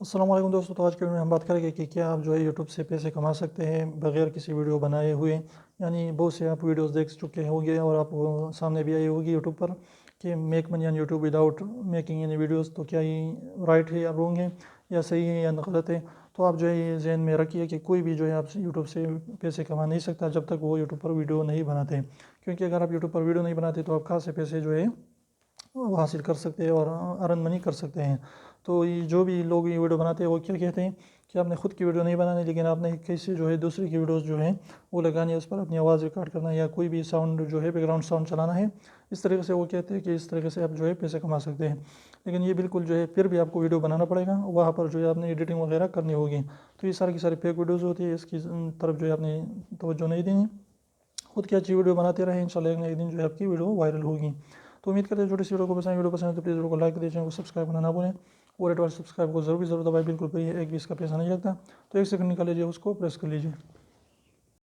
السلام علیکم دوستو، تو آج کے ویڈیو میں ہم بات کریں گے کہ کیا آپ جو ہے یوٹیوب سے پیسے کما سکتے ہیں بغیر کسی ویڈیو بنائے ہوئے. یعنی بہت سے آپ ویڈیوز دیکھ چکے ہوں گے اور آپ کو سامنے بھی آئی ہوگی یوٹیوب پر کہ make money on YouTube without making any videos. تو کیا یہ رائٹ ہے یا رونگ ہے یا صحیح ہے یا غلط ہے؟ تو آپ جو ہے یہ ذہن میں رکھیے کہ کوئی بھی جو ہے آپ یوٹیوب سے پیسے کما نہیں سکتا جب تک وہ یوٹیوب پر ویڈیو نہیں بناتے. کیونکہ اگر آپ یوٹیوب پر ویڈیو نہیں بناتے تو آپ کہاں سے پیسے جو ہے وہ حاصل کر سکتے ہیں اور ارن منی کر سکتے ہیں. تو یہ جو بھی لوگ یہ ویڈیو بناتے ہیں وہ کیا کہتے ہیں کہ آپ نے خود کی ویڈیو نہیں بنانی، لیکن آپ نے کیسے جو ہے دوسری کی ویڈیوز جو ہیں وہ لگانی ہے، اس پر اپنی آواز ریکارڈ کرنا ہے یا کوئی بھی ساؤنڈ جو ہے بیک گراؤنڈ ساؤنڈ چلانا ہے. اس طریقے سے وہ کہتے ہیں کہ اس طریقے سے آپ جو ہے پیسے کما سکتے ہیں. لیکن یہ بالکل جو ہے پھر بھی آپ کو ویڈیو بنانا پڑے گا، وہاں پر جو ہے آپ نے ایڈیٹنگ وغیرہ کرنی ہوگی. تو یہ ساری کی ساری فیک ویڈیوز ہوتی ہے، اس کی طرف جو ہے آپ نے توجہ نہیں دینی. خود کی اچھی ویڈیو بناتے رہیں، انشاءاللہ ایک نہ ایک دن جو ہے آپ کی ویڈیو وائرل ہوگی. تو امید کرتے ہیں چھوٹی سی ویڈیو کو پسند ہے تو پلیز ویڈیو کو لائک کر دیجیے، چینل کو سبسکرائب کرنا نہ بھولیں اور ریڈ والے سبسکرائب کو ضرور دبائیں، بالکل فری ہے، ایک بھی اس کا پیسہ نہیں لگتا. تو ایک سیکنڈ نکال لیجیے، اس کو پریس کر لیجیے.